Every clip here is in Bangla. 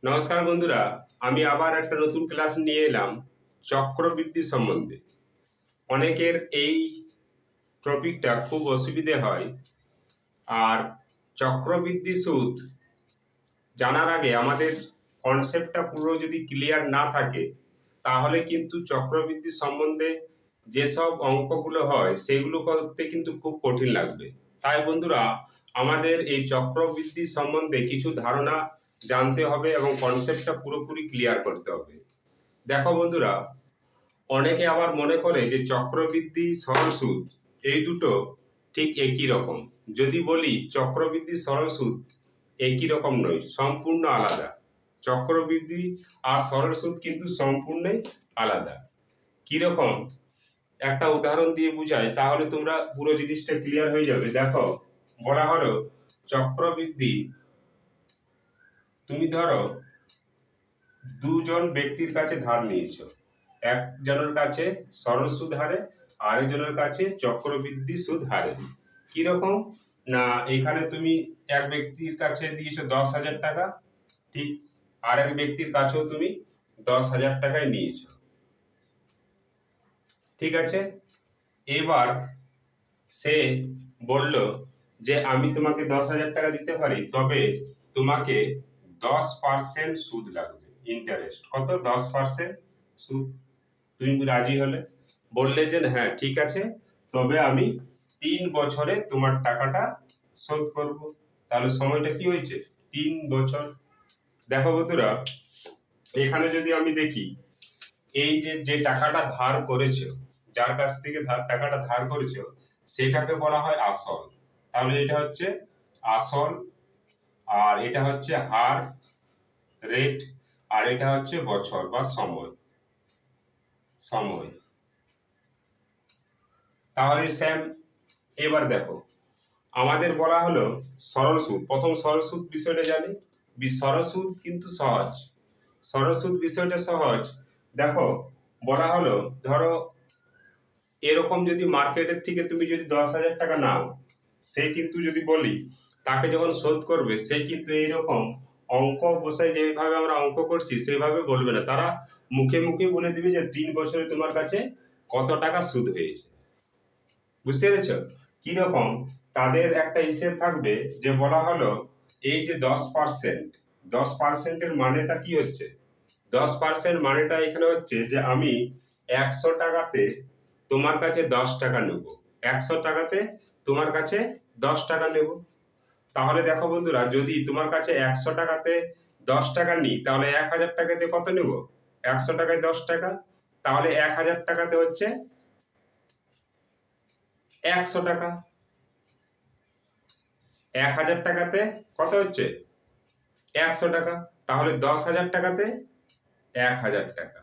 নমস্কার বন্ধুরা, আমি আবার একটা নতুন ক্লাস নিয়ে এলাম চক্রবৃদ্ধি সম্বন্ধে। অনেকের এই টপিকটা খুব অসুবিধে হয়। আর চক্রবৃদ্ধি সুদ জানার আগে আমাদের কনসেপ্টটা পুরো যদি ক্লিয়ার না থাকে, তাহলে কিন্তু চক্রবৃদ্ধি সম্বন্ধে যেসব অঙ্কগুলো হয় সেগুলো করতে কিন্তু খুব কঠিন লাগবে। তাই বন্ধুরা, আমাদের এই চক্রবৃদ্ধি সম্বন্ধে কিছু ধারণা জানতে হবে এবং কনসেপ্টটা পুরোপুরি ক্লিয়ার করতে হবে। দেখো বন্ধুরা, অনেকে আবার মনে করে যে চক্রবৃদ্ধি সরল সুদ এই দুটো ঠিক একই রকম। যদি বলি চক্রবৃদ্ধি সরল সুদ একই রকম নয়, সম্পূর্ণ আলাদা। চক্রবৃদ্ধি আর সরল সুদ কিন্তু সম্পূর্ণই আলাদা। কিরকম একটা উদাহরণ দিয়ে বুঝাই, তাহলে তোমরা পুরো জিনিসটা ক্লিয়ার হয়ে যাবে। দেখো, বলা হলো চক্রবৃদ্ধি, তুমি ধরো দুজন ব্যক্তির কাছে ধার নিয়েছো। একজনের কাছে সরল সুদ হারে, আরেকজনের কাছে চক্রবৃদ্ধি সুদ হারে। কিরকম না, এখানে তুমি এক ব্যক্তির কাছে দিয়েছো 10,000 টাকা, ঠিক আরেক ব্যক্তির কাছেও তুমি 10,000 টাকায় নিয়েছো। ঠিক আছে, এবার সে বলল যে আমি তোমাকে 10,000 টাকা দিতে পারি, তবে তোমাকে 10% সুদ লাগবে, ইন্টারেস্ট। কত? 10% সুদ। তুমি রাজি হলে, বললে যে হ্যাঁ ঠিক আছে, তবে আমি 3 বছরে তোমার টাকাটা শোধ করব। তাহলে সময়টা কি হয়েছে? 3 বছর। দেখো বন্ধুরা, এখানে যদি আমি দেখি, এই যে যে টাকাটা ধার করেছো, যার কাছ থেকে টাকাটা ধার করেছো, সেটাকে বলা হয় আসল। তাহলে এটা হচ্ছে আসল, আর এটা হচ্ছে হার, রেট, আর এটা হচ্ছে বছর বা সময়। সময় তাহলে স্যাম, এবার দেখো, আমাদের বলা হলো সরল সুদ। প্রথম সরল সুদ বিষয়টা জানি। সরল সুদ কিন্তু সহজ, সরল সুদ বিষয়টা সহজ। দেখো, বলা হলো ধরো এরকম যদি মার্কেটের থেকে তুমি যদি 10,000 টাকা নাও, সে কিন্তু যদি বলি তাকে যখন শোধ করবে, সে কিন্তু এইরকম অঙ্ক বসে যেভাবে আমরা অঙ্ক করছি সেইভাবে বলবে না। তারা মুখে মুখে বলে দিবে যে 3 বছরে তোমার কাছে কত টাকা সুদ হয়েছে। বুঝতে পেরেছ কিরকম? তাদের একটা হিসেব থাকবে যে বলা হলো এই যে 10%, 10%-এর মানেটা কি হচ্ছে? 10% মানেটা এখানে হচ্ছে যে আমি 100 টাকাতে তোমার কাছে 10 টাকা নেব। 100 টাকাতে তোমার কাছে 10 টাকা নেব। তাহলে দেখো বন্ধুরা, যদি তোমার কাছে 100 টাকাতে 10 টাকা নিই, তাহলে 1,000 টাকাতে কত নেব? 100 টাকায় 10 টাকা, তাহলে 1,000 টাকাতে হচ্ছে 100 টাকা। 1,000 টাকাতে কত হচ্ছে? 100 টাকা। তাহলে 10,000 টাকাতে 1,000 টাকা।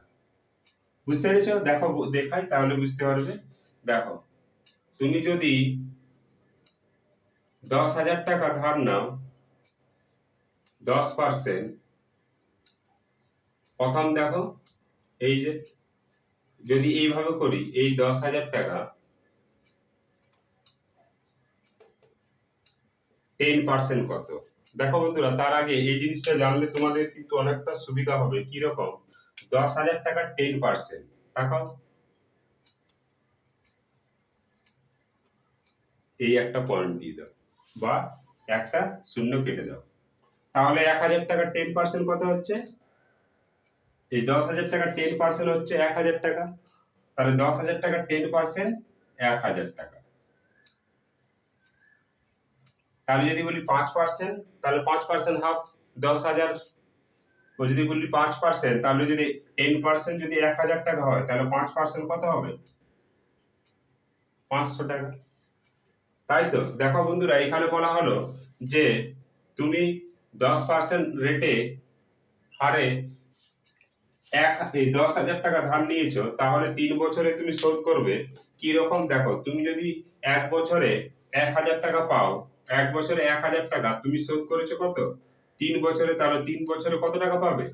বুঝতে পেরেছ? দেখো দেখাই, তাহলে বুঝতে পারবে। দেখো, তুমি যদি 10,000 টাকা ধার নাও, 10%, প্রথম দেখো এই যে যদি এইভাবে করি, এই 10,000 টাকা 10% কত? দেখো বন্ধুরা, তার আগে এই জিনিসটা জানলে তোমাদের কিন্তু অনেকটা সুবিধা হবে। কিরকম? 10,000 টাকার 10%, দেখো এই একটা পয়েন্ট দিয়ে দাও বা একটা শূন্য কেটে দাও। তাহলে 1,000 টাকার 10% কত হচ্ছে? এই 10,000 টাকার 10% হচ্ছে 1,000 টাকা। তাহলে 10,000 টাকার 10% 1,000 টাকা। তাহলে যদি বলি 5%, তাহলে 5% হাফ 10,000। ও যদি বলি 5%, তাহলে যদি 10% যদি 1,000 টাকা হয়, তাহলে 5% কত হবে? 500 টাকা। তাই তো দেখো বন্ধুরা, এখানে বলা হলো যে তুমি 10% রেটে হারে এই 10,000 টাকা ধার নিয়েছো, তাহলে 3 বছরে তুমি শোধ করবে। কি রকম? দেখো, তুমি যদি 1 বছরে 1,000 টাকা পাও, 1 বছরে 1,000 টাকা তুমি শোধ করেছো কত? 3 বছরে। তাহলে 3 বছরে কত টাকা পাবে?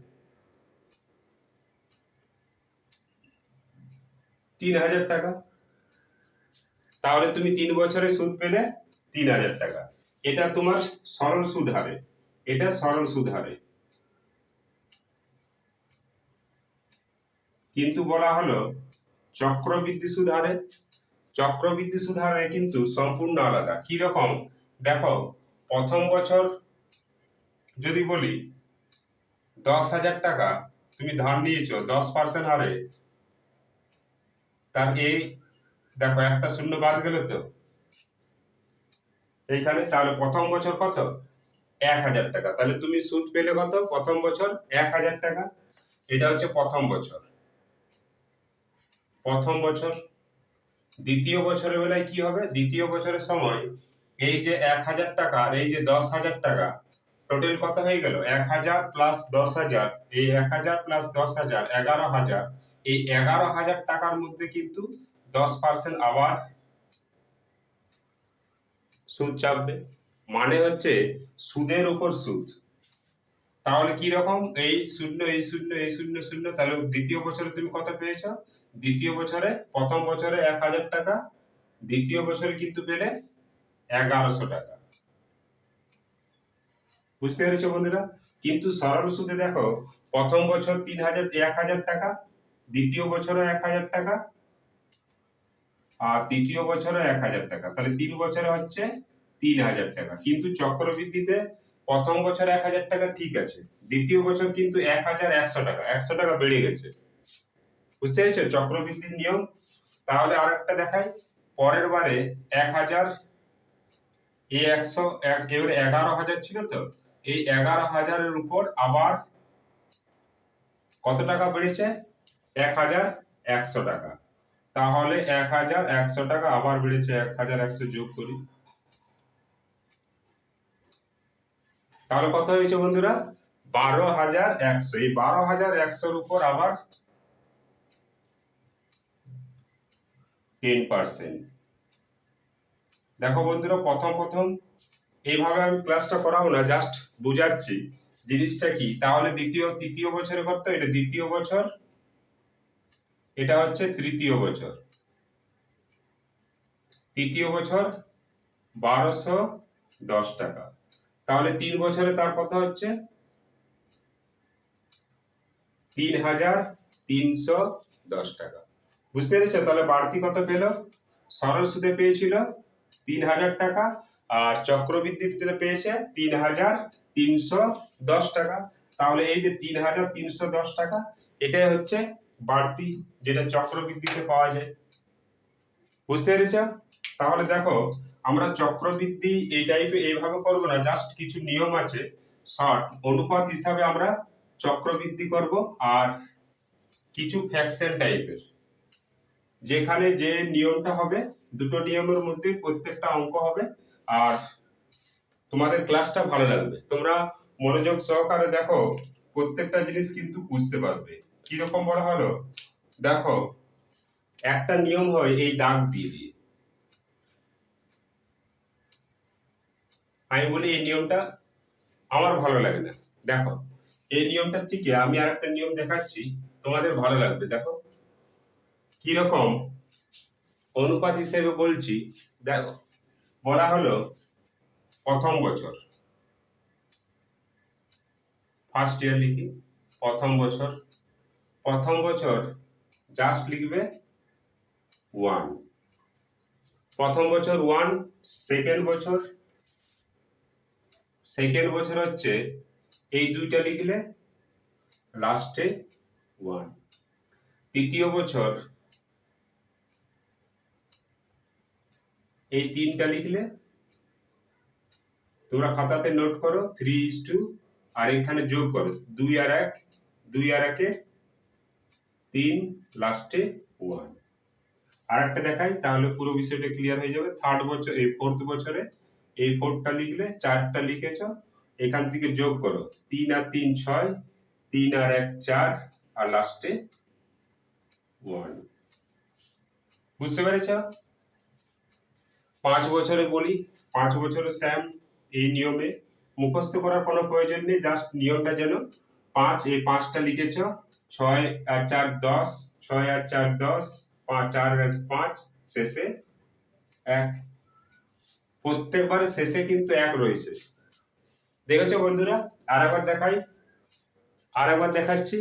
3,000 টাকা। তাহলে তুমি 3 বছরে সুদ পেলে 3,000 টাকা। এটা তোমার সরল সুদ হারে, এটা সরল সুদ হারে। কিন্তু বলা হলো চক্রবৃদ্ধি সুদ হারে। চক্রবৃদ্ধি সুদ হারে কিন্তু সম্পূর্ণ আলাদা। কি রকম দেখো, প্রথম বছর যদি বলি 10,000 টাকা তুমি ধার নিয়েছো 10% হারে, তার এই দেখো একটা শূন্য বাদ গেল তো এইখানে, তাহলে প্রথম বছর কত? 1,000 টাকা। তাহলে তুমি সুদ পেলে কত প্রথম বছর? 1,000 টাকা। এটা হচ্ছে প্রথম বছর। প্রথম বছর। দ্বিতীয় বছরের বেলায় কি হবে? দ্বিতীয় বছরের সময় এই যে 1,000 টাকা আর এই যে 10,000 টাকা, টোটাল কত হয়ে গেল? 1,000 প্লাস 10,000, এই 1,000 প্লাস 10,000 11,000। এই 11,000 টাকার মধ্যে কিন্তু 10% আবার সুদ চাপবে। মানে হচ্ছে সুদের উপর সুদ। তাহলে কি রকম? এই শূন্য এই শূন্য এই শূন্য শূন্য, তাহলে দ্বিতীয় বছরে তুমি কত পেয়েছো? দ্বিতীয় বছরে, প্রথম বছরে 1,000 টাকা, দ্বিতীয় বছরে কিন্তু পেলে 1,100 টাকা। বুঝতে পেরেছো বন্ধুরা? কিন্তু সরল সুদে দেখো, প্রথম বছর 1,000 টাকা, দ্বিতীয় বছরে 1,000 টাকা, আর তৃতীয় বছরে 1,000 টাকা। তাহলে 3 বছরে হচ্ছে 3,000 টাকা। কিন্তু চক্রবৃদ্ধিতে প্রথম বছর 1,000 টাকা ঠিক আছে, দ্বিতীয় বছর কিন্তু 1,100 টাকা, 100 টাকা বেড়ে গেছে। বুঝতে পেরেছো চক্রবৃদ্ধির নিয়ম? তাহলে আরেকটা দেখাই। পরের বারে 1,000, এই 100, এবারে 11,000 ছিল তো, এই 11,000-এর উপর আবার কত টাকা বেড়েছে? 1,100 টাকা। তাহলে 1,100 টাকা আবার বেড়েছে, 1,100 যোগ করি, তাহলে কত হয়েছে বন্ধুরা? 12,100। এই 12,100-র উপর আবার 10%। দেখো বন্ধুরা, প্রথম এইভাবে আমি ক্লাসটা করাবো না, জাস্ট বুঝাচ্ছি জিনিসটা কি। তাহলে তৃতীয় বছরে কত? এটা দ্বিতীয় বছর, এটা হচ্ছে তৃতীয় বছর। তৃতীয় বছর 1,210 টাকা। তাহলে 3 বছরে তার কত হচ্ছে? 3,310 টাকা। বুঝতে পেরেছো? তাহলে বাড়তি কত পেল? সরল সুদে পেয়েছিল 3,000 টাকা, আর চক্রবৃদ্ধিতে পেয়েছে 3,310 টাকা। তাহলে এই যে 3,310 টাকা, এটাই হচ্ছে বাড়তি, যেটা চক্রবৃদ্ধিতে পাওয়া যায়। বুঝতে পেরেছ? তাহলে দেখো, আমরা চক্রবৃদ্ধি এই টাইপে এইভাবে করব না, জাস্ট কিছু নিয়ম আছে শর্ট অনুপাত হিসাবে আমরা চক্রবৃদ্ধি করব, আর কিছু ফ্র্যাকশন টাইপের, যেখানে যে নিয়মটা হবে দুটো নিয়মের মধ্যে প্রত্যেকটা অঙ্ক হবে, আর তোমাদের ক্লাসটা ভালো লাগবে। তোমরা মনোযোগ সহকারে দেখো, প্রত্যেকটা জিনিস কিন্তু বুঝতে পারবে। কিরকম বলা হলো দেখো, একটা নিয়ম হয় এই দাগ দিয়ে দিয়ে। আমি বলি এই নিয়মটা আমার ভালো লাগে না। দেখো, এই নিয়মটা থেকে আমি আর একটা নিয়ম দেখাচ্ছি, তোমাদের ভালো লাগবে। দেখো কিরকম অনুপাত হিসেবে বলছি। দেখো, বলা হলো প্রথম বছর, ফার্স্ট ইয়ার লিখি। প্রথম বছর, প্রথম বছর জাস্ট লিখবে 1। প্রথম বছর 1। সেকেন্ড বছর, সেকেন্ড বছর হচ্ছে এই দুইটা লিখলে লাস্টে 1। তৃতীয় বছর এই তিনটা লিখলে, তোমরা খাতাতে নোট করো 3:2, আর এখানে যোগ করো 2 আর 1, 2 আর 1 3, লাস্টে 1। আর একটা দেখাই, তাহলে পুরো বিষয়টা ক্লিয়ার হয়ে যাবে। থার্ড বছর, এই ফোর্থ বছরে এই 4টা লিখলে, 4টা লিখেছ, এখান থেকে যোগ করো 3 আর 3 6, 3 আর 1 4, আর লাস্টে 1। বুঝতে পেরেছ? 5 বছরে বলি, 5 বছরে স্যাম এই নিয়মে মুখস্থ করার কোনো প্রয়োজন নেই, জাস্ট নিয়মটা যেন 5, এই 5টা লিখেছ, 6 আর 4 10, 6 আর 4 10, 5 4 আর 5, শেষে 1। প্রত্যেকবার শেষে কিন্তু 1 রয়েছে। দেখেছো বন্ধুরা? আরেকবার দেখাই, আরেকবার দেখাচ্ছি।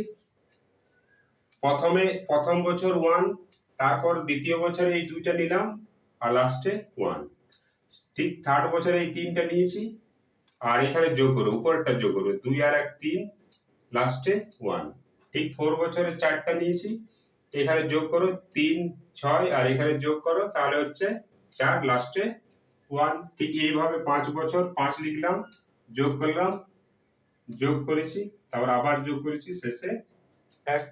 প্রথম বছর 1, তারপর দ্বিতীয় বছরে এই 2টা নিলাম, আর লাস্টে 1। ঠিক থার্ড বছরে এই 3টা নিয়েছি, আর এখানে যোগ করো, উপরেরটা যোগ করো, 2 আর 1 3, লাস্টে 1। ঠিক 4 বছরে 4টা নিয়েছি, এখানে যোগ করো 3 6, আর এখানে যোগ করো, তাহলে হচ্ছে 4, লাস্টে 1। ঠিক এইভাবে 5 বছর 5 লিখলাম, যোগ করলাম, যোগ করেছি, তারপর আবার যোগ করেছি, শেষে 1।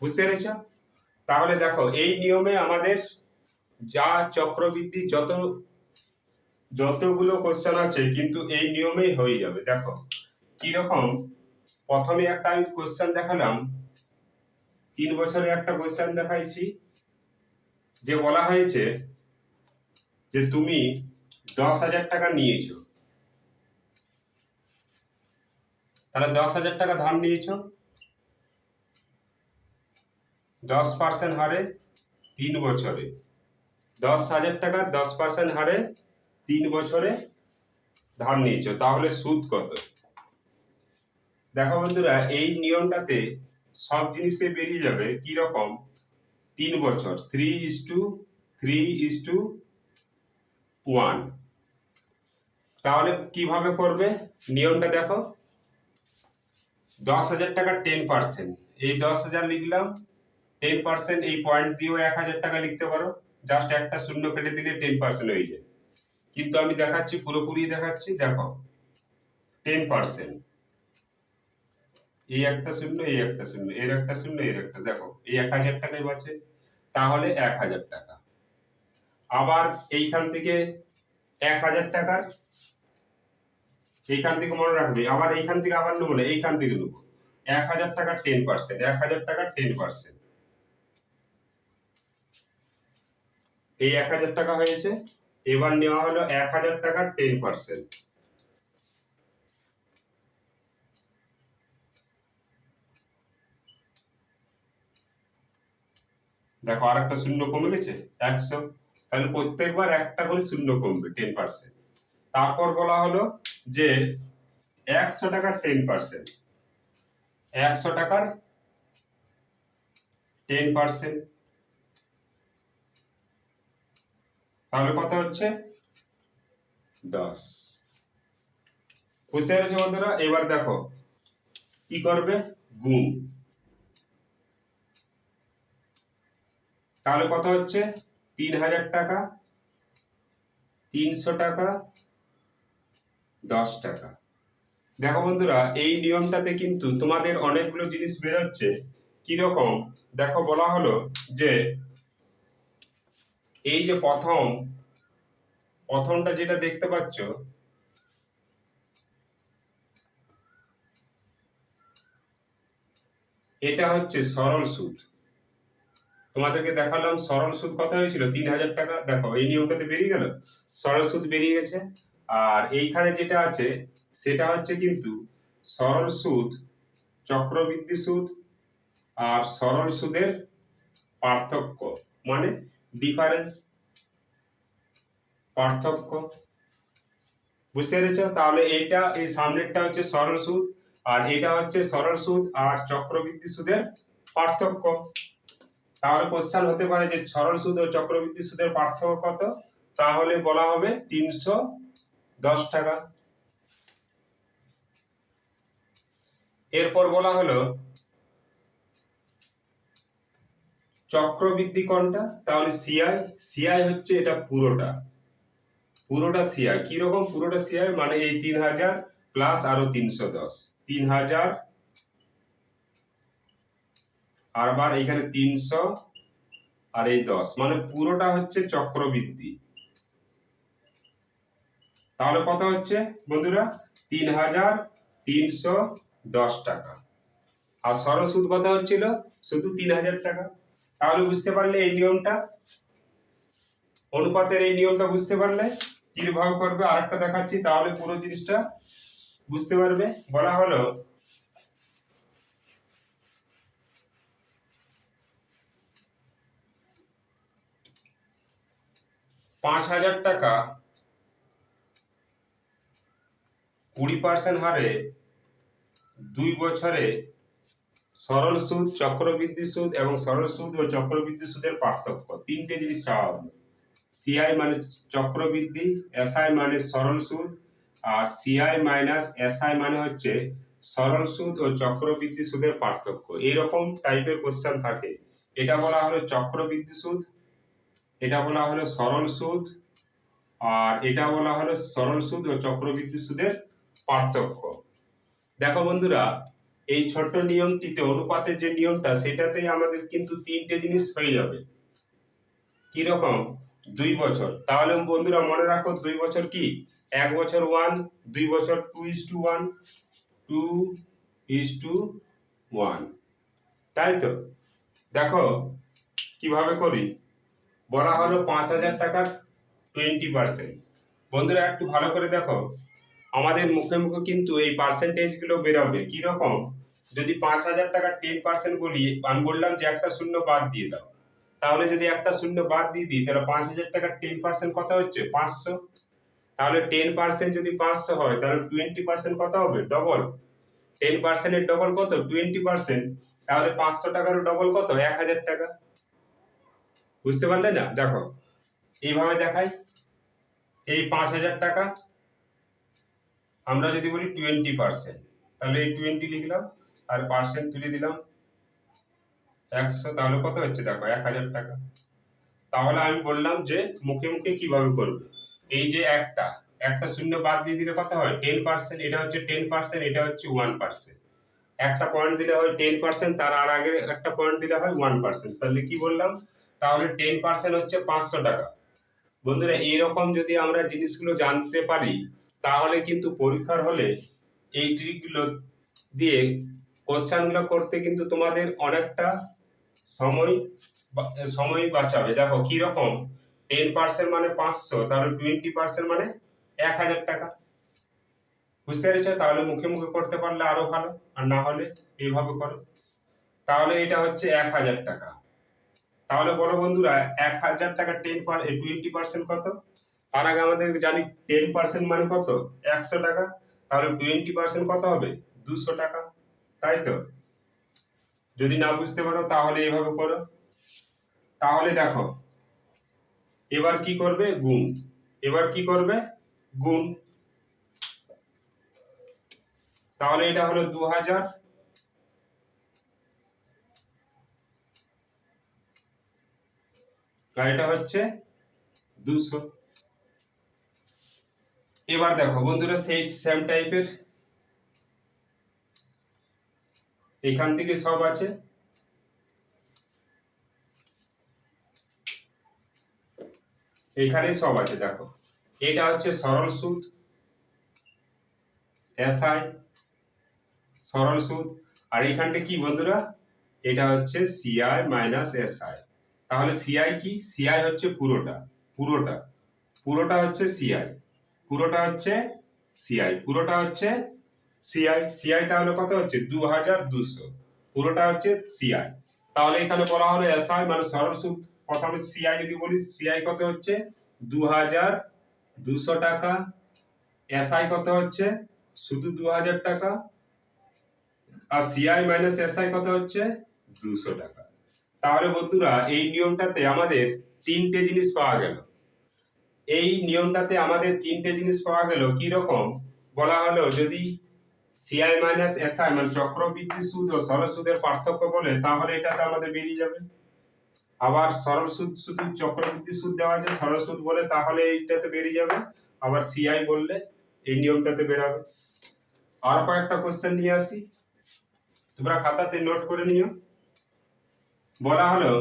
বুঝতে পেরেছ? তাহলে দেখো এই নিয়মে আমাদের যা চক্রবৃদ্ধি যতগুলো কোশ্চেন আছে কিন্তু এই নিয়মেই হয়ে যাবে। দেখো কিরকম, প্রথমে একটা আমি কোশ্চেন দেখালাম, 3 বছরের একটা কোশ্চেন দেখাইছি, যে বলা হয়েছে যে তুমি 10,000 টাকা নিয়েছো, তাহলে 10,000 টাকা ধার নিয়েছো 10% হারে 3 বছরে। 10,000 টাকা 10% হারে 3 বছরে ধার নিয়েছো, তাহলে সুদ কত? দেখো বন্ধুরা, এই নিয়মটাতে সব জিনিসে বেরিয়ে যাবে কি রকম, 3 বছর 3:3:1। তাহলে কিভাবে করবে নিয়মটা দেখো, 10,000 টাকা 10%, এই 10,000 লিখলাম, 10% এই পয়েন্ট দিয়েও 1,000 টাকা লিখতে পারো, জাস্ট একটা শূন্য কেটে দিলে 10% হয়ে যায়। কিন্তু আমি দেখাচ্ছি, পুরোপুরি দেখাচ্ছি, দেখো 10%, এই একটা শূন্য, এই একটা শূন্য, এর একটা শূন্য, এর একটা, দেখো এই 1,000 টাকাই বাঁচে, তাহলে 1,000 টাকা। আবার এইখান থেকে 1,000 টাকার, এইখান থেকে মনে রাখবে, আবার এইখান থেকে আবার নেবো না, এইখান থেকে নেবো 1,000 টাকার 10%, 1,000 টাকার 10%, এই 1,000 টাকা হয়েছে। এবার নেওয়া হলো 1,000 টাকার 10%, দেখো আর একটা শূন্য কমে গেছে, 100, তাহলে প্রত্যেকবার একটা করে শূন্য কমবে 10%। তারপর বলা হলো যে 100 টাকার 10%, 100 টাকার 10%, তাহলে কত হচ্ছে 10। বুঝতে পেরেছো বন্ধুরা? এবার দেখো কি করবে, গুণ, তাহলে কত হচ্ছে 3,000 টাকা, 300 টাকা, 10 টাকা। দেখো বন্ধুরা, এই নিয়মটাতে কিন্তু তোমাদের অনেকগুলো জিনিস বেরোচ্ছে। কিরকম, দেখো বলা হলো যে এই যে প্রথমটা যেটা দেখতে পাচ্ছ, এটা হচ্ছে সরল সুদ। তোমাদেরকে দেখালাম সরল সুদ কত হয়েছিল, 3,000 টাকা। দেখো এই নিয়মটাতে বেরিয়ে গেল, সরল সুদ বেরিয়ে গেছে। আর এইখানে যেটা আছে সেটা হচ্ছে কিন্তু সরল সুদ, চক্রবৃদ্ধি সুদ আর সরল সুদের পার্থক্য, মানে ডিফারেন্স, পার্থক্য। বুঝতে পেরেছ? তাহলে এইটা, এই সামনেরটা হচ্ছে সরল সুদ, আর এটা হচ্ছে সরল সুদ আর চক্রবৃদ্ধি সুদের পার্থক্য। তাহলে কোশ্চেন হতে পারে যে সরল সুদ ও চক্রবৃদ্ধি সুদের পার্থক্য কত, তাহলে বলা হবে 310 টাকা। এরপর বলা হলো চক্রবৃদ্ধি কোনটা, তাহলে সিআই হচ্ছে এটা পুরোটা সিআই। কিরকম পুরোটা সিআই, মানে এই 3,000 প্লাস আরো 310, 3,000 আর আবার এখানে 300 আর এই 10, মানে পুরোটা হচ্ছে চক্রবৃদ্ধি। তাহলে কত হচ্ছে বন্ধুরা, 3,310 টাকা। আর সরল সুদ কত হচ্ছিল, শুধু 3,000 টাকা। তাহলে বুঝতে পারলে এই নিয়মটা, অনুপাতের এই নিয়মটা বুঝতে পারলে কিভাবে করবে আরেকটা দেখাচ্ছি, তাহলে পুরো জিনিসটা বুঝতে পারবে। বলা হলো 5,000 টাকা 20% হারে 2 বছরে সরল সুদ, চক্রবৃদ্ধি সুদ এবং সরল সুদ ও চক্রবৃদ্ধি সুদের পার্থক্য, তিনটে জিনিস চাওয়া হলো। সিআই মানে চক্রবৃদ্ধি, এসআই মানে সরল সুদ, আর সিআই মাইনাস এসআই মানে হচ্ছে সরল সুদ ও চক্রবৃদ্ধি সুদের পার্থক্য। এইরকম টাইপের কোশ্চেন থাকে। এটা বলা হলো চক্রবৃদ্ধি সুদ, এটা বলা হলো সরল সুদ, আর এটা বলা হলো সরল সুদ ও চক্রবৃদ্ধি সুদের পার্থক্য। দেখো বন্ধুরা, এই ছোট্ট নিয়মটিতে অনুপাতের যে নিয়মটা সেটাতেই আমাদের কিন্তু তিনটে জিনিস হয়ে যাবে। কিরকম? 2 বছর। তাহলে বন্ধুরা মনে রাখো 2 বছর কি? 1 বছর 1, 2 বছর 2:1, 2:1, তাই তো? দেখো কিভাবে করি। বলা হলো 5,000 টাকার 20%। বন্ধুরা একটু ভালো করে দেখো, আমাদের মুখে মুখে কিন্তু এই পার্সেন্টেজ গুলো বেরোবে। কিরকম? যদি 5,000 টাকার 10% বলি, আমি বললাম যে একটা শূন্য বাদ দিয়ে দাও, তাহলে যদি একটা শূন্য বাদ দিয়ে দিই তাহলে 5,000 টাকার 10% কত হচ্ছে? 500। তাহলে 10% যদি 500 হয় তাহলে 20% কত হবে? ডবল। 10% এর ডবল কত? 20%। তাহলে 500 টাকারও ডবল কত? 1,000 টাকা। বুঝতে পারলে না? দেখো এইভাবে দেখাই। এই 5,000 টাকা আমরা যদি বলি 20%, তাহলে এই 20 লিখলাম আর পার্সেন্ট তুলে দিলাম 100, তাহলে কত হচ্ছে? দেখো 1,000 টাকা। তাহলে আমি বললাম যে মুখে মুখে কিভাবে করবে। এই যে একটা শূন্য বাদ দিয়ে দিলে কত হয়? 10%। এটা হচ্ছে 10%, এটা হচ্ছে 1%। একটা পয়েন্ট দিলে হয় 10%, তার আর আগে একটা পয়েন্ট দিলে হয় 1%। তাহলে কি বললাম? তাহলে 10% হচ্ছে 500 টাকা। বন্ধুরা এইরকম যদি আমরা জিনিসগুলো জানতে পারি তাহলে কিন্তু পরীক্ষার হলে এই ট্রিকগুলো দিয়ে কোশ্চেনগুলো করতে কিন্তু তোমাদের অনেকটা সময় সময় বাঁচাবে। দেখো কি রকম? 10% মানে 500, তাহলে 20% মানে 1,000 টাকা। বুঝতে পেরেছো? তাহলে মুখে মুখে করতে পারলে আরো ভালো, আর না হলে এইভাবে করো। তাহলে এটা হচ্ছে 1,000 টাকা। তাহলে বলো বন্ধুরা 1,000 টাকা 20% কত? তার আগে আমাদের জানি 10% মানে কত? 100 টাকা। তাহলে 20% কত হবে? 200 টাকা, তাই তো? যদি না বুঝতে পারো তাহলে এইভাবে করো। তাহলে দেখো এবার কি করবে? গুণ। এবার কি করবে? গুণ। তাহলে এটা হলো 2,000, আর এটা হচ্ছে 200। এবার দেখো বন্ধুরা সেই সেম টাইপের এখান থেকে সব আছে। এখানে সব আছে। দেখো এটা হচ্ছে সরল সুদ, এসআই, সরল সুদ। আর এইখানটা কি বন্ধুরা? এটা হচ্ছে সিআই মাইনাস এসআই। তাহলে সিআই কি? সিআই হচ্ছে পুরোটা, পুরোটা পুরোটা হচ্ছে সিআই, পুরোটা হচ্ছে সিআই, পুরোটা হচ্ছে সিআই। সিআই তাহলে কত হচ্ছে? 2,200। পুরোটা হচ্ছে সিআই। তাহলে এখানে বলা হলো এসআই মানে সরল সুদ। প্রথমে সিআই যদি বলি, সিআই কত হচ্ছে? 2,200 টাকা। এসআই কত হচ্ছে? শুধু 2,000 টাকা। আর সিআই মাইনাস এসআই কত হচ্ছে? 200 টাকা। তাহলে বন্ধুরা এই নিয়মটাতে আমাদের তিনটে জিনিস পাওয়া গেল। এই নিয়মটাতে আমাদের তিনটে জিনিস পাওয়া গেল। কি রকম? বলা হলো যদি সিআই মাইনাস এসআই মানে চক্রবৃদ্ধি সুদ ও সরল সুদের পার্থক্য বলে তাহলে এটাতে আমাদের বেরিয়ে যাবে। আবার সরল সুদ শুধু চক্রবৃদ্ধি সুদ দেওয়া আছে, সরল সুদ বলে তাহলে এইটাতে বেরিয়ে যাবে। আবার সিআই বললে এই নিয়মটাতে বেরাবে। আর কয়েকটা কোশ্চেন নিয়ে আসি, তোমরা খাতাতে নোট করে নিও। বলা হলো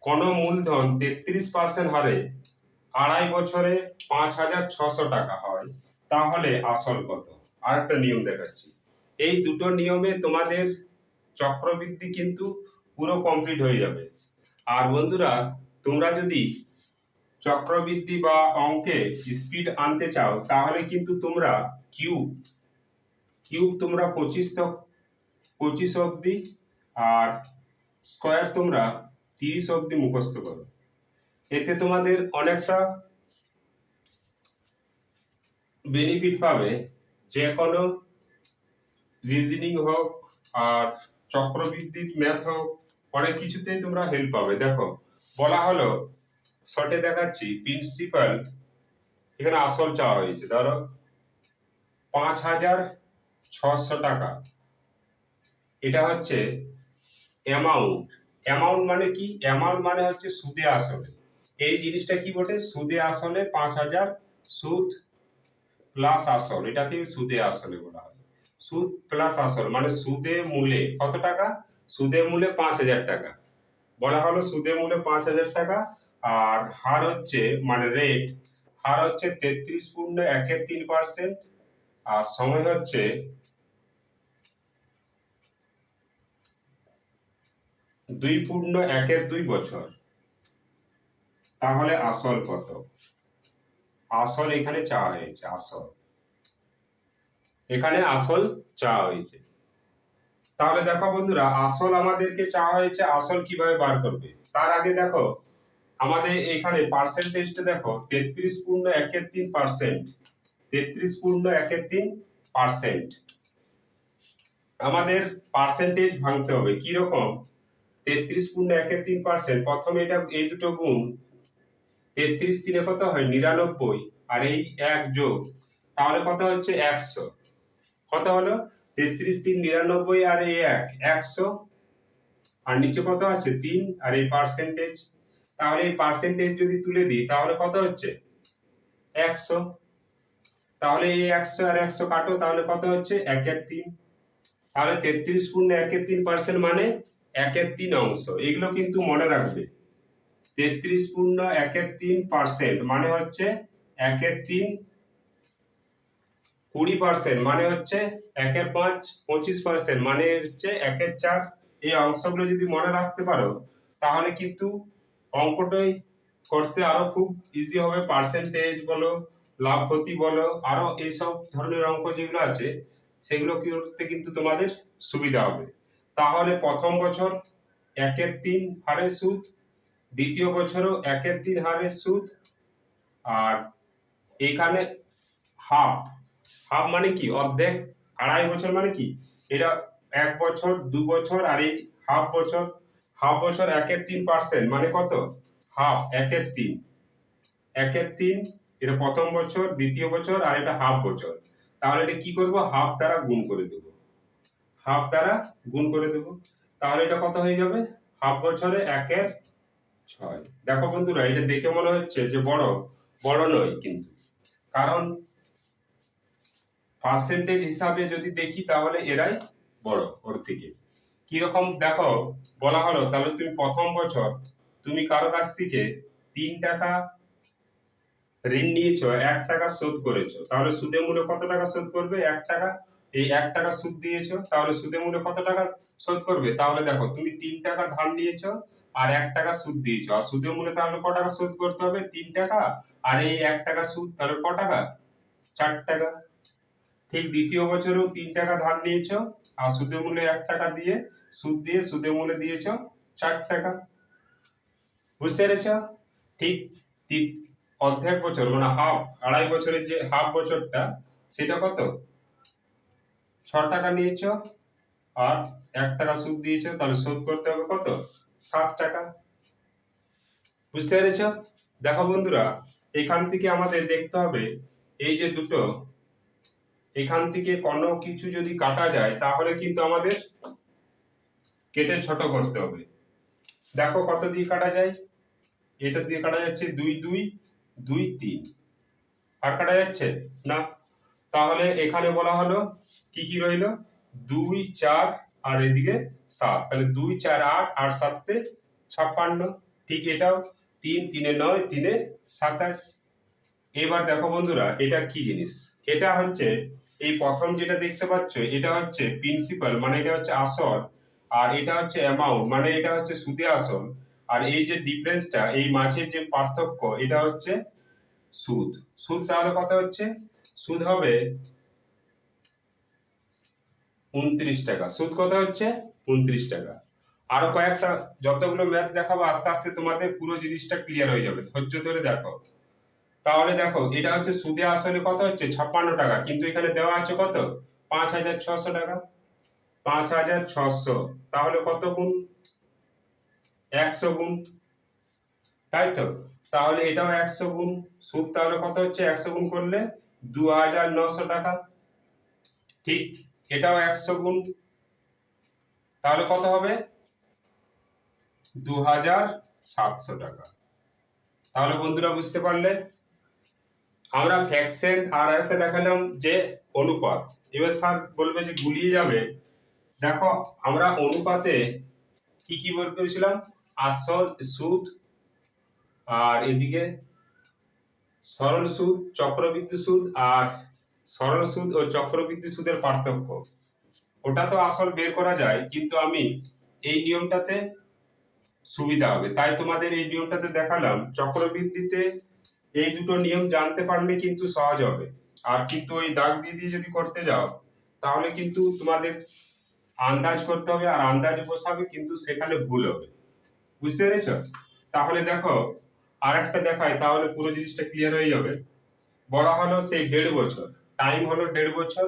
কোন মূলধন 33% হারে 2.5 বছরে 5,600 টাকা হয়, তাহলে আসল কত? আর একটা নিয়ম দেখাচ্ছি। এই দুটো নিয়মে তোমাদের চক্রবৃদ্ধি কিন্তু পুরো কমপ্লিট হয়ে যাবে। আর বন্ধুরা তোমরা যদি চক্রবৃদ্ধি বা অঙ্কে স্পিড আনতে চাও তাহলে কিন্তু তোমরা কিউব কিউব তোমরা 25 অবধি, আর স্কয়ার তোমরা 30 অবধি মুখস্থ করো। এতে তোমাদের অনেকটা বেনিফিট পাবে। যে কোনো রিজনিং হোক আর চক্রবৃদ্ধির ম্যাথ হোক, অনেক কিছুতেই তোমরা হেল্প পাবে। দেখো বলা হলো, শর্টে দেখাচ্ছি, প্রিন্সিপাল এখানে আসল চাওয়া হয়েছে, ধরো 5,600 টাকা। এটা হচ্ছে অ্যামাউন্ট। অ্যামাউন্ট মানে কি? অ্যামাউন্ট মানে হচ্ছে সুদে আসলে। এই জিনিসটা কি বটে? সুদে আসলে 5,000, সুদ প্লাস আসল, এটাকে সুদে আসলে বলা হয়। সুদ প্লাস আসল মানে সুদে মূলে কত টাকা? সুদে মূলে 5,000 টাকা। বলা হলো সুদে মূলে 5,000 টাকা। আর হার হচ্ছে মানে রেট, হার হচ্ছে 33.13%। আর সময় হচ্ছে 2.12 বছর। তাহলে আসল কত? আসল এখানে চাওয়া হয়েছে, আসল এখানে আসল চাওয়া হয়েছে। তাহলে দেখো বন্ধুরা, আসল আমাদেরকে চাওয়া হয়েছে, আসল কিভাবে বার করবে? তার আগে দেখো আমাদের এখানে পার্সেন্টেজটা দেখো, 33.13%। 33.13%। আমাদের পার্সেন্টেজ ভাঙতে হবে। কি রকম? 33.13%, প্রথমে এটা এই দুটো গুণ, 33 3 কত হয়? 99, আর এই 1 যোগ, তাহলে কত হচ্ছে? 100। কত হলো? 33 3 99, আর এই 1 100, আর নিচে কত আছে? 3, আর এই পার্সেন্টেজ। তাহলে এই পার্সেন্টেজ যদি তুলে দিই তাহলে কত হচ্ছে? 100। তাহলে এই 100 আর 100 কাটো, তাহলে কত হচ্ছে? 1/3। তাহলে 33.13% মানে 1/3 অংশ। এগুলো কিন্তু মনে রাখবে। 33.13% মানে হচ্ছে 1/3। 20% মানে হচ্ছে 1/5। 25% মানে হচ্ছে 1/4। এই অংশগুলো যদি মনে রাখতে পারো তাহলে কিন্তু অঙ্কটাই করতে আরো খুব ইজি হবে। পার্সেন্টেজ বলো, লাভ ক্ষতি বলো, আরো এইসব ধরনের অঙ্ক যেগুলো আছে সেগুলো করতে কিন্তু তোমাদের সুবিধা হবে। তাহলে প্রথম বছর 1/3 হারে সুদ, দ্বিতীয় বছরও 1/3 হারে সুদ, আর এখানে হাফ। হাফ মানে কি? অর্ধেক। আড়াই বছর মানে কি? এটা 1 বছর, 2 বছর, আর এই হাফ বছর। হাফ বছর 1/3% মানে কত? হাফ 1/3। 1/3 এটা প্রথম বছর, দ্বিতীয় বছর, আর এটা হাফ বছর। তাহলে এটা কি করব? হাফ দ্বারা গুণ করে দেব। হাফ দ্বারা গুণ করে দেব। তাহলে এটা কত হয়ে যাবে? হাফ বছরে 1/6। দেখো বন্ধুরা, এটা দেখে মনে হচ্ছে যে বড়, বড় নয় কিন্তু, কারণ পার্সেন্টেজ হিসাবে যদি দেখি তাহলে এরাই বড় ওর থেকে। কিরকম দেখো বলা হলো, তাহলে তুমি প্রথম বছর তুমি কারো কাছ থেকে 3 টাকা ঋণ নিয়েছো, 1 টাকা শোধ করেছো, তাহলে সুদে মূলে কত টাকা শোধ করবে? 1 টাকা। এই 1 টাকা সুদ দিয়েছো, তাহলে সুদে মূলে কত টাকা শোধ করবে? তাহলে দেখো তুমি 3 টাকা ধার নিয়েছো আর 1 টাকা সুদ দিয়েছো, আর সুদে মূলে তাহলে ক টাকা শোধ করতে হবে? 3 টাকা। আর এই 1 টাকা সুদ, তাহলে ক টাকা? 4 টাকা। ঠিক দ্বিতীয় বছরেও 3 টাকা ধার নিয়েছো আর সুদে মূলে 1 টাকা দিয়ে সুদ দিয়ে সুদে মূলে দিয়েছো 4 টাকা। বুঝতে পেরেছ? ঠিক অর্ধেক বছর মানে হাফ, আড়াই বছরের যে হাফ বছরটা, সেটা কত? 6 টাকা নিয়েছো আর 1 টাকা সুদ দিয়েছো, তাহলে শোধ করতে হবে কত? 7 টাকা। বুঝতে পেরেছ? দেখো বন্ধুরা, এখান থেকে আমাদের দেখতে হবে এই যে দুটো, এখান থেকে কোনো কিছু যদি কাটা যায় তাহলে কিন্তু আমাদের কেটে ছোট করতে হবে। দেখো কত দিয়ে কাটা যায়? এটা দিয়ে কাটা যাচ্ছে 2 2 2 3। আর কাটা যাচ্ছে না। তাহলে এখানে বলা হলো কি কি রইলো? 2 4 আর এদিকে 7। তাহলে 2 4 8, 8 7 56। ঠিক এটাও 3 3 9, 3 27। এবার দেখো বন্ধুরা, এটা কি জিনিস? এটা হচ্ছে এই প্রথম যেটা দেখতে পাচ্ছ, এটা হচ্ছে প্রিন্সিপাল মানে এটা হচ্ছে আসল, আর এটা হচ্ছে অ্যামাউন্ট মানে এটা হচ্ছে সুদে আসল, আর এই যে ডিফারেন্সটা, এই মাঝের যে পার্থক্য, এটা হচ্ছে সুদ। সুদ তাহলে কত হচ্ছে? সুদ হবে 29 টাকা। সুদ কত হচ্ছে? 29 টাকা। আরো কয়েকটা যতগুলো ম্যাথ দেখাবো আস্তে আস্তে তোমাদের পুরো জিনিসটা ক্লিয়ার হয়ে যাবে, ধৈর্য ধরে দেখো। তাহলে দেখো এটা হচ্ছে সুদে আসলে কত হচ্ছে? 56 টাকা, কিন্তু এখানে দেওয়া আছে কত? 5,600 টাকা। 5,600, তাহলে কত গুণ? 100 গুণ, তাই তো? তাহলে এটাও 100 গুণ, সুদ তাহলে কত হচ্ছে? 100 গুণ করলে 2,900 টাকা। ঠিক, এটাও 100 গুণ, তাহলে কত হবে? 2,700 টাকা। তাহলে বন্ধুরা বুঝতে পারলে, আমরা ফ্র্যাকশন আর একটা দেখালাম যে অনুপাত। এবার স্যার বলবে যে গুলিয়ে যাবে। দেখো, আমরা অনুপাতে কি কি বের করেছিলাম? আসল, সুদ, আর এদিকে সরল সুদ, চক্রবৃদ্ধি সুদ, আর সরল সুদ ও চক্রবৃদ্ধি সুদের পার্থক্য। ওটা তো আসল বের করা যায়, কিন্তু আমি এই নিয়মটাতে সুবিধা হবে, তাই তোমাদের এই নিয়মটাতে দেখালাম। চক্রবৃদ্ধিতে এই দুটো নিয়ম জানতে পারলে কিন্তু সহজ হবে, আর কিন্তু ওই দাগ দিয়ে দিয়ে যদি করতে যাও তাহলে কিন্তু তোমাদের আন্দাজ করতে হবে, আর আন্দাজ বসাবে কিন্তু সেখানে ভুল হবে। বুঝতে পেরেছ? তাহলে দেখো, আর একটা দেখায়, তাহলে পুরো জিনিসটা ক্লিয়ার হয়ে যাবে। বলা হলো সেই 1.5 বছর, টাইম হলো 1.5 বছর,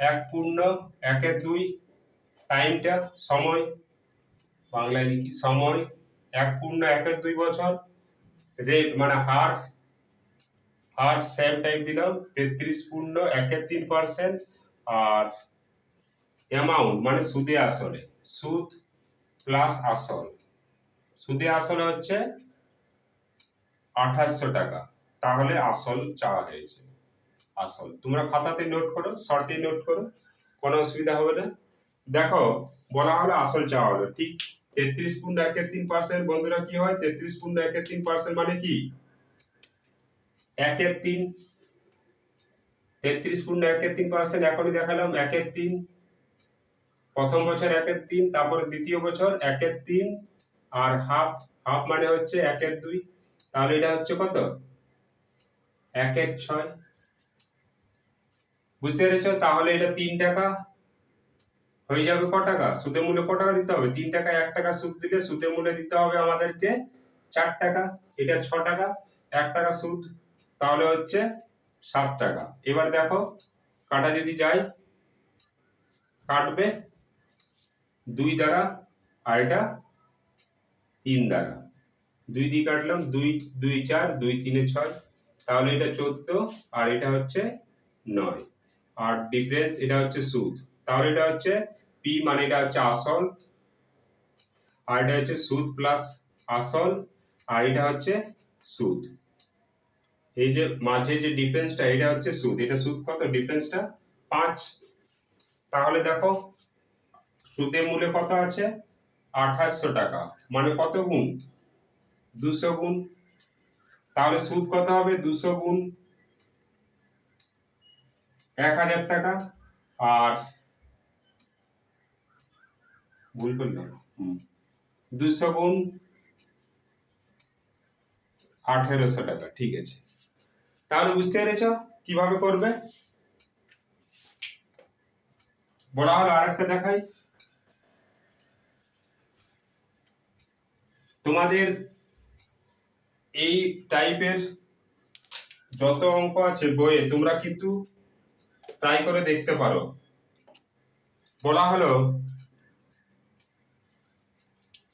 1.1/2, টাইমটা সময়, বাংলায় লিখি সময়, 1.1/2 বছর, রেট মানে হার, হার সেম টাইপ দিলাম 33.13%, আর অ্যামাউন্ট মানে সুদে আসলে, সুদ প্লাস আসল, সুদে আসলে হচ্ছে 2,800 টাকা। তাহলে আসল চাওয়া হয়েছে। আসল তোমরা খাতাতে নোট করো, শর্টে নোট করো, কোনো অসুবিধা হবে না। দেখো, বলা হলো আসল চাওয়া হলো, ঠিক 33.13%। বন্ধুরা কি হয় 33.13% মানে কি? 1/3, 33.13%। এখনই দেখালাম 1/3, প্রথম বছর 1/3, তারপরে দ্বিতীয় বছর 1/3, আর হাফ, হাফ মানে হচ্ছে 1/2। তাহলে এটা হচ্ছে কত? 1/6। বুঝতে পেরেছো? তাহলে এটা 3 টাকা হয়ে যাবে। ক টাকা? সুদে মূলে ক টাকা দিতে হবে? 3 টাকা। 1 টাকা সুদ দিলে সুদে মূলে দিতে হবে আমাদেরকে 4 টাকা। এটা 6 টাকা, 1 টাকা সুদ, তাহলে হচ্ছে 7 টাকা। এবার দেখো, কাটা যদি যায়, কাটবে 2 দ্বারা, আর এটা 3 দ্বারা। 2 দিয়ে কাটলাম, 2 2 4, 2 3 6, তাহলে এটা 14, আর এটা হচ্ছে 9, আর ডিফারেন্স এটা হচ্ছে সুদ। তাহলে এটা হচ্ছে পি মানে এটা হচ্ছে আসল, আর এটা হচ্ছে সুদ প্লাস আসল, আর এটা হচ্ছে সুদ। এই যে মাঝে যে ডিফারেন্সটা, এটা হচ্ছে সুদ। এটা সুদ কত? ডিফারেন্সটা 5। তাহলে দেখো, সুদের মূলে কত আছে? 2,800 টাকা, মানে কত গুণ? 200 গুণ। তাহলে সুদ কত হবে? 200 গুণ 1,000 টাকা, আর ভুল করলাম, 200 গুণ 1,800 টাকা। ঠিক আছে, তাহলে বুঝতে পেরেছ কিভাবে করবে। বলা হলো আরেকটা দেখাই। তোমাদের এই টাইপের যত অঙ্ক আছে বইয়ে, তোমরা কিন্তু ট্রাই করে দেখতে পারো। বলা হলো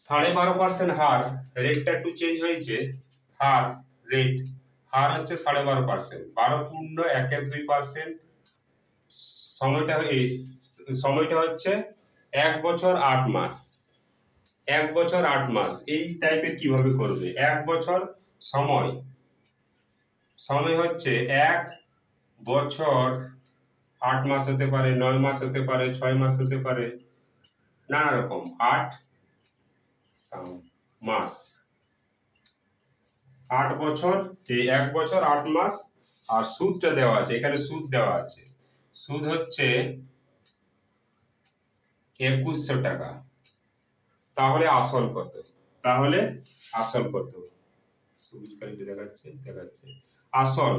12.5% হার, রেটটা একটু চেঞ্জ হয়েছে, হার রেট, হার হচ্ছে 12.5%, 12.12%। সময়টা হচ্ছে 1 বছর 8 মাস। 1 বছর 8 মাস এই টাইপের কিভাবে করবে? 1 বছর সময়, সময় হচ্ছে 1 বছর 8 মাস হতে পারে, 9 মাস হতে পারে, 6 মাস হতে পারে, নানা রকম। 8 মাস, 8 বছর, এই 1 বছর 8 মাস। আর সুদটা দেওয়া আছে, এখানে সুদ দেওয়া আছে, সুদ হচ্ছে 2,100 টাকা। তাহলে আসল কত? তাহলে আসল কত? সবুজ কালিতে দেখাচ্ছে, আসল,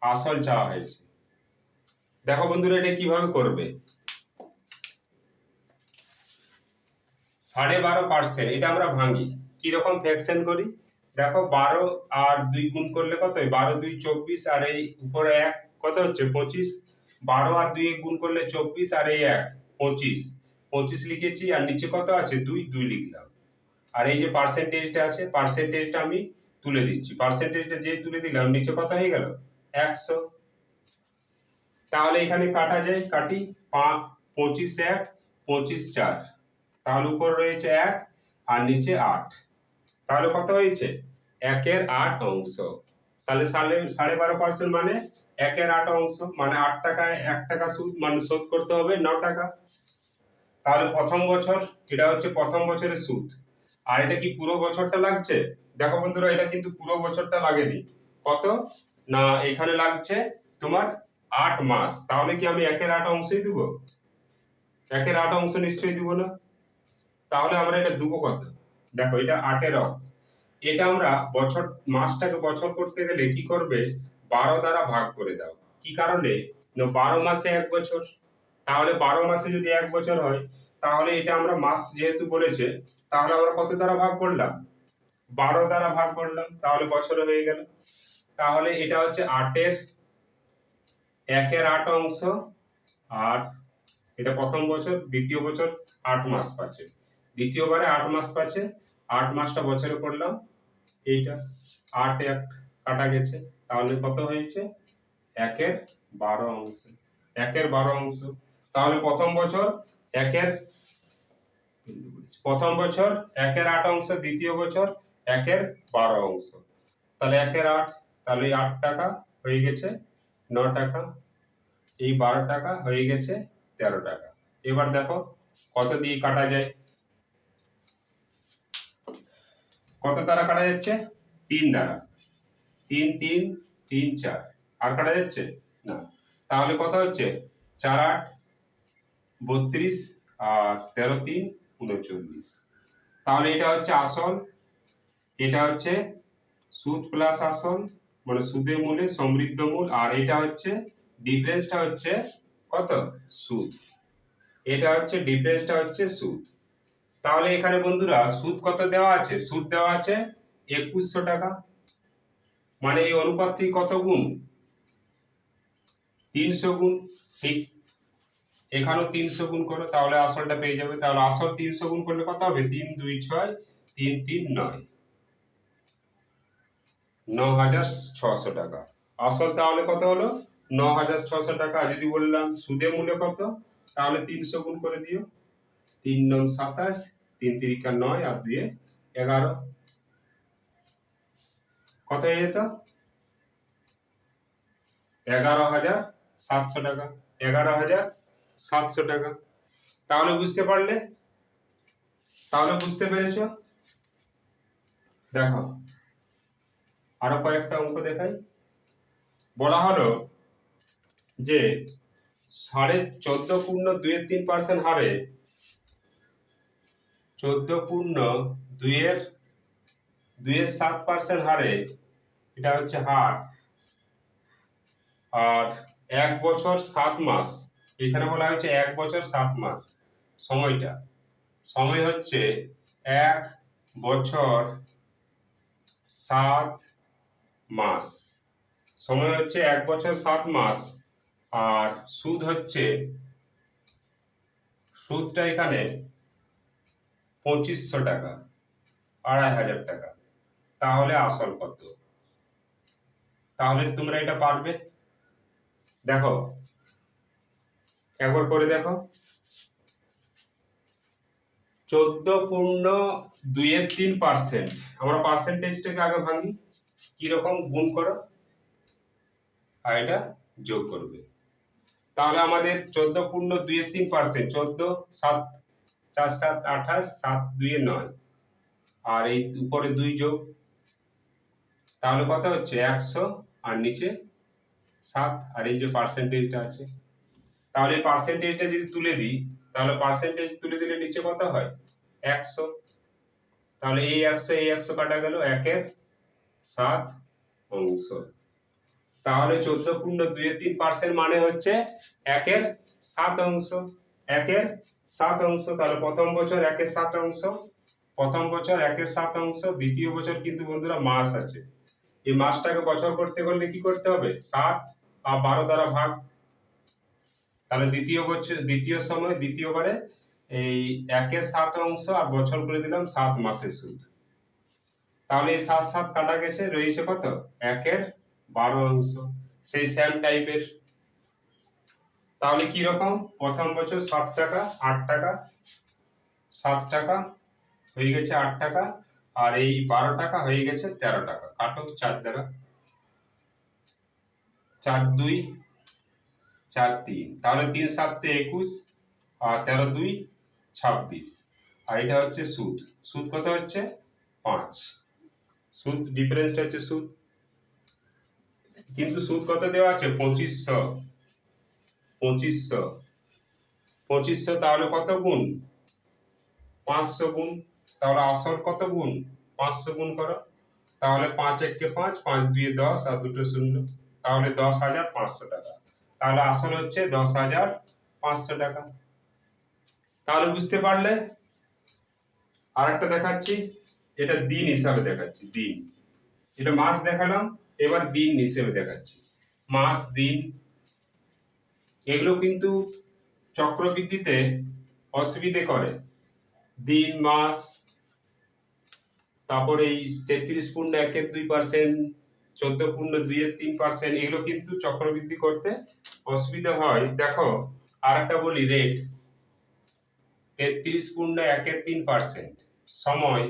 আসল চাওয়া হয়েছে। দেখো বন্ধুরা, এটা কিভাবে করবে? 12.5%, এটা আমরা ভাঙি, কিরকম ফ্র্যাকশন করি দেখো। 12 আর 2 গুণ করলে কত হয়? 12 2 24, আর এই উপরে 1 কত হচ্ছে? 25। 12 আর 2 গুণ করলে 24 আর এই 1 25, 25 লিখেছি আর নিচে কত আছে 2, 2 লিখলাম। আর এই যে পার্সেন্টেজটা আছে, পার্সেন্টেজটা আমি তুলে দিচ্ছি। পার্সেন্টেজটা যে তুলে দিলাম নিচে কত হয়ে গেল 100। তাহলে এখানে কাটা যায়, কাটি। 25 1 25 4, তাহলে উপর রয়েছে 1 আর নিচে 8, তাহলে কত হয়েছে 1/8 অংশ। তাহলে 12.5% মানে 1/8 অংশ, মানে 8 টাকায় 1 টাকা সুদ, মানে শোধ করতে হবে 9 টাকা। তাহলে প্রথম বছর, এটা হচ্ছে প্রথম বছরের সুদ। আর এটা কি পুরো বছরটা লাগছে? দেখো বন্ধুরা, এটা কিন্তু পুরো বছরটা লাগেনি। কত না, এখানে লাগছে তোমার 8 মাস। তাহলে কি আমি 1/8 অংশই দিব? 1/8 অংশ নিশ্চয়ই দিব না। তাহলে আমরা এটা দেবো কত? দেখো, এটা 8 এটা আমরা বছর, মাসটাকে বছর করতে গেলে কি করবে, 12 দ্বারা ভাগ করে দাও। কি কারণে? 12 মাসে 1 বছর। তাহলে 12 মাসে যদি 1 বছর হয়, তাহলে এটা আমরা মাস যেহেতু বলেছে, তাহলে আমরা কত দ্বারা ভাগ করলাম? 12 দ্বারা ভাগ করলাম, তাহলে বছরে হয়ে গেল। তাহলে এটা হচ্ছে 1/8 অংশ। আর এটা প্রথম বছর, দ্বিতীয় বছর 8 মাস পাচ্ছে, দ্বিতীয়বারে 8 মাস পাচ্ছে, 8 মাসটা বছরে করলাম। এইটা 8 1 কাটা গেছে, তাহলে কত হয়েছে 1/12 অংশ। 1/12 অংশ। তাহলে প্রথম বছর 1/8 অংশ, দ্বিতীয় বছর 1/12 অংশ। তাহলে 1/8, তাহলে 8 টাকা হয়ে গেছে 9 টাকা, এই 12 টাকা হয়ে গেছে 13 টাকা। এবার দেখো কত দিয়ে কাটা যায়, কত দ্বারা কাটা যাচ্ছে? 3 দ্বারা। 3 3 3 4, আর কাটা যাচ্ছে না। তাহলে কত হচ্ছে 4 8 32 আর 13 3 39। তাহলে এটা হচ্ছে আসল, এটা হচ্ছে সুদ প্লাস আসল, মানে সুদে মূলে সমৃদ্ধ মূল। আর এটা হচ্ছে ডিফারেন্সটা হচ্ছে কত? সুদ। এটা হচ্ছে ডিফারেন্সটা হচ্ছে সুদ। তাহলে এখানে বন্ধুরা সুদ কত দেওয়া আছে? সুদ দেওয়া আছে 2100 টাকা। মানে এই অনুপাতটি কত গুণ? 300 গুণ। ঠিক, এখানেও 300 গুণ করো, তাহলে আসলটা পেয়ে যাবে। তাহলে আসল 300 গুণ করলে কত হবে? 3 2 6 3 3 9, 9600 টাকা আসল। তাহলে কত হলো? 9600 টাকা। যদি বললাম সুদে মূল্য কত, তাহলে 300 গুণ করে দিও। 3 9 27, 3 3 9 আর 2 11, কত হয়ে যেত? 11700 টাকা। 11700 টাকা। তাহলে বুঝতে পারলে? তাহলে বুঝতে পেরেছো? দেখো আরো কয়েকটা অঙ্ক দেখাই। বলা হলো যে 14.2 হারে 14.2 হারে, এটা হচ্ছে হার। আর 1 বছর 7 মাস, এখানে বলা হয়েছে 1 বছর 7 মাস। সময়টা, সময় হচ্ছে 1 বছর 7 মাস। সময় হচ্ছে 1 বছর 7 মাস। আর সুদ হচ্ছে, সুদটা এখানে 2500 টাকা, 2500 টাকা। তাহলে আসল কত? তাহলে তোমরা এটা পারবে। দেখো একবার করে দেখো। 14.2 আমরা পার্সেন্টেজটাকে আগে ভাঙি, কিরকম গুণ করো আর এটা যোগ করবে। তাহলে আমাদের 14.2 14 7 4 7 28, 7 2 9, আর এই উপরে 2 যোগ, তাহলে কত হচ্ছে 100 আর নিচে 7, আর এই যে পার্সেন্টেজটা আছে, তাহলে পার্সেন্টেজটা যদি তুলে দিই, তাহলে পার্সেন্টেজ তুলে দিলে নিচে কত হয় 100। তাহলে এই 100 কাটা গেল 1/7 অংশ। তাহলে 14.2 মানে হচ্ছে 1/7 অংশ। 1/7 অংশ। তাহলে প্রথম বছর 1/7 অংশ, প্রথম বছর 1/7 অংশ। দ্বিতীয় বছর কিন্তু বন্ধুরা মাস আছে, এই মাসটাকে বছর করতে গেলে কি করতে হবে? 7 আর 12 দ্বারা ভাগ। তাহলে দ্বিতীয়বারে এই 1/7 আর বছর করে দিলাম 7 মাসের সুদ। তাহলে এই 7 কাটা গেছে, রয়েছে কত? 1/12। সেই সেম টাইপের। তাহলে কি রকম? প্রথম বছর 7 টাকা, 8 টাকা, 7 টাকা হয়ে গেছে 8 টাকা, আর এই 12 টাকা হয়ে গেছে 13 টাকা। কাটো 4 দ্বারা, 4 2 4 3, তাহলে 3 7 21 আর 13 2 26। আর এটা হচ্ছে সুদ। সুদ কত হচ্ছে? 5। সুদ ডিফারেন্সটা হচ্ছে সুদ। কিন্তু সুদ কত দেওয়া আছে? 2500। 2500 তাহলে কত গুণ? 500 গুণ। তাহলে আসল কত গুণ? 500 গুণ করো। তাহলে 5 1 কে 5, 5 2 10 আর দুটো শূন্য, তাহলে 10,500 টাকা। তাহলে আসল হচ্ছে 10,500 টাকা। তাহলে বুঝতে পারলে? আরেকটা দেখাচ্ছি, এটা দিন হিসাবে দেখাচ্ছি। দিন, এটা মাস দেখালাম, এবার দিন হিসেবে দেখাচ্ছি। মাস, দিন এগুলো কিন্তু চক্রবৃদ্ধিতে অসুবিধে করে। দিন, মাস, তারপরে এই 33.1-2%, 14.2-3%, এগুলো কিন্তু চক্রবৃদ্ধি করতে অসুবিধা হয়। দেখো আরেকটা বলি, রেট 33.1-3%। সময়,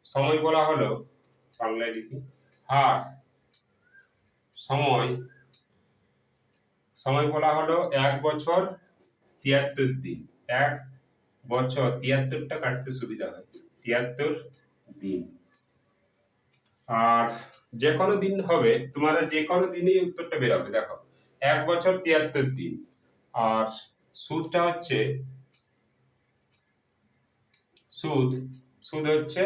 সময় বলা হলো, বাংলায় লিখি, হার। সময়, সময় বলা হলো 1 বছর 73 দিন। 1 বছর 73টা কাটতে সুবিধা হয়, 73 দিন। আর যে কোনো দিন হবে, তোমার যে কোনো দিনই উত্তরটা বেরোবে। দেখো 1 বছর 73 দিন, আর সুদটা হচ্ছে সুদ হচ্ছে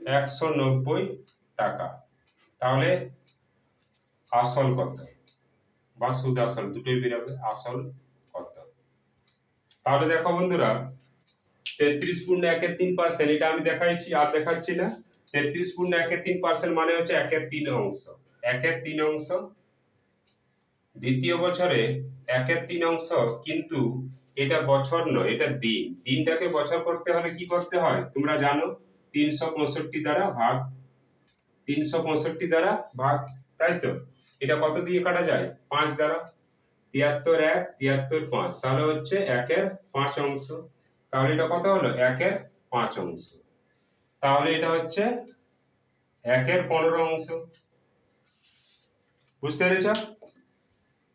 190 টাকা। তাহলে আসল কত? বা সুদ আসল দুটোই বেরোবে। আসল কত? তাহলে দেখো বন্ধুরা, 33.1-3%, এটা আমি দেখাইছি আর দেখাচ্ছি না। 33.1-3% মানে হচ্ছে 1/3 অংশ। 1/3 অংশ। দ্বিতীয় বছরে 1/3 অংশ, কিন্তু এটা বছর নয়, এটা দিন। দিনটাকে বছর করতে হলে কি করতে হয় তোমরা জানো? 365 দ্বারা ভাগ। 365 দ্বারা ভাগ, তাই তো? এটা কত দিয়ে কাটা যায়? 5 দ্বারা। 73 1 73 5, তাহলে হচ্ছে 1/5 অংশ। তাহলে এটা কত হলো? 1/5 অংশ। তাহলে এটা হচ্ছে 1/15 অংশ। বুঝতে পেরেছ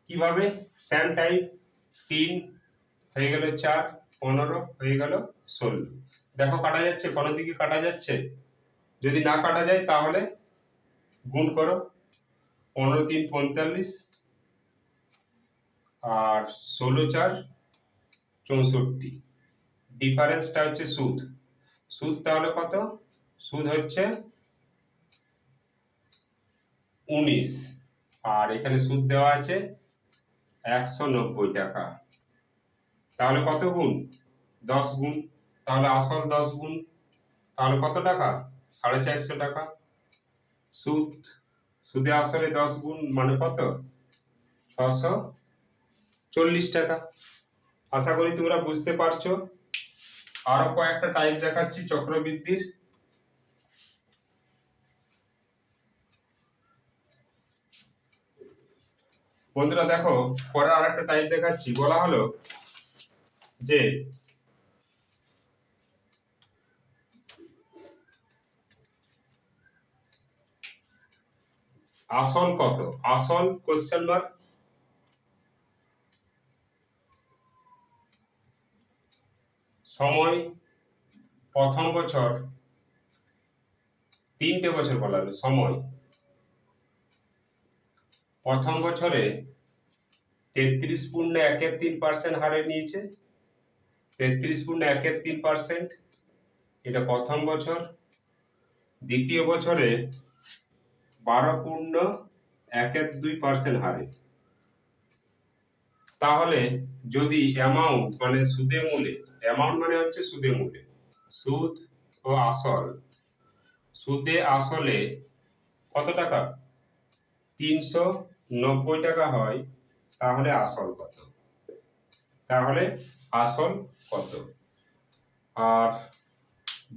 কিভাবে? Same type. 3 হয়ে গেল 4, 15 হয়ে গেল 16। দেখো কাটা যাচ্ছে, কোনো দিকে কাটা যাচ্ছে? যদি না কাটা যায় তাহলে গুণ করো। 15 3 45 আর 16 4 64। ডিফারেন্সটা হচ্ছে সুদ। সুদ তাহলে কত? সুদ হচ্ছে 19, আর এখানে সুদ দেওয়া আছে 190 টাকা। তাহলে কত গুণ? 10 গুণ। তাহলে আসল 10 গুণ, তাহলে কত টাকা? 450 টাকা। সুদ, সুদে আসলে 10 গুণ মানে কত? 640 টাকা। আশা করি তোমরা বুঝতে পারছো। আরো কয়েকটা টাইপ দেখাচ্ছি চক্রবৃদ্ধির। বন্ধুরা দেখো, পরে আরেকটা টাইপ দেখাচ্ছি। বলা হলো যে আসল কত? আসল কোশ্চেন মার্ক। সময় প্রথম বছর, 3টে বছর বলা হলো। সময় প্রথম বছরে 33.1-3% হারে নিয়েছে। 33.1-3%, এটা প্রথম বছর। দ্বিতীয় বছরে 12.1-2% হারে। তাহলে যদি অ্যামাউন্ট মানে সুদে মূলে, অ্যামাউন্ট মানে হচ্ছে সুদে মূলে, সুদ ও আসল, সুদে আসলে কত টাকা? 390 টাকা হয়, তাহলে আসল কত? তাহলে আসল কত? আর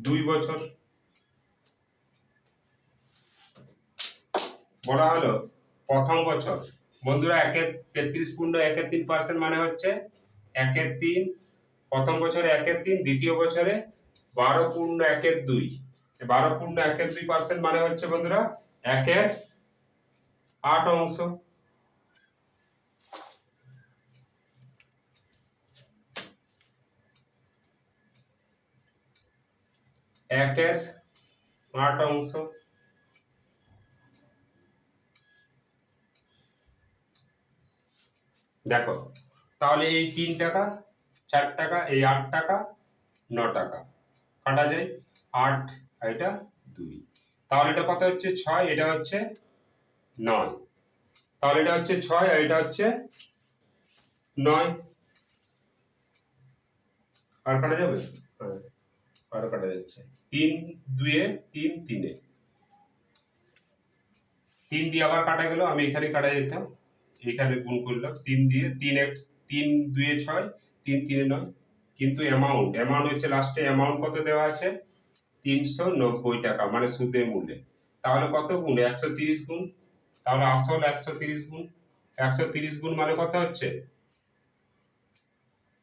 2 বছর বলা হলো প্রথম বছর। বন্ধুরা 1/33.13% মানে হচ্ছে 1/3, প্রথম বছরে 1/3, দ্বিতীয় বছরে 12.12। 12.12% মানে হচ্ছে বন্ধুরা 1/8 অংশ। একের 8 অংশ। দেখো তাহলে এই 3 টাকা, 4 টাকা, এই 8 টাকা, 9 টাকা কাটা যায়, 8 আর এটা 2, তাহলে এটা কত হচ্ছে 6, এটা হচ্ছে 9, তাহলে এটা হচ্ছে 6 আর এটা হচ্ছে 9। আর কাটা যাবে? হ্যাঁ, আর কাটা যাচ্ছে। 3 2 এ 3 3 এ 3 দিয়ে আবার কাটা গেল, আমি এখানে কাটা যেতাম, এখানে গুণ করলাম 3 দিয়ে, 3 2 এ 6, 3 3 এ 9, কিন্তু অ্যামাউন্ট হচ্ছে লাস্টে অ্যামাউন্ট কত দেওয়া আছে? 390 টাকা, মানে সুদে মূলে। তাহলে কত গুণ? 130 গুণ। তাহলে আসল 130 গুণ। 130 গুণ মানে কত হচ্ছে?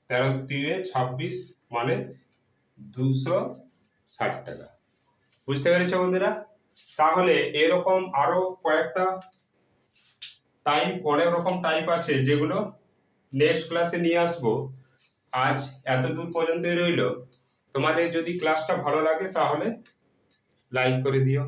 13 3 26, মানে 260 টাকা। বুঝতে পেরেছো বন্ধুরা? তাহলে এরকম আরো কয়েকটা অনেক রকম টাইপ আছে, যেগুলো নেক্সট ক্লাসে নিয়ে আসবো। আজ এত দূর পর্যন্তই রইলো। তোমাদের যদি ক্লাসটা ভালো লাগে তাহলে লাইক করে দিও।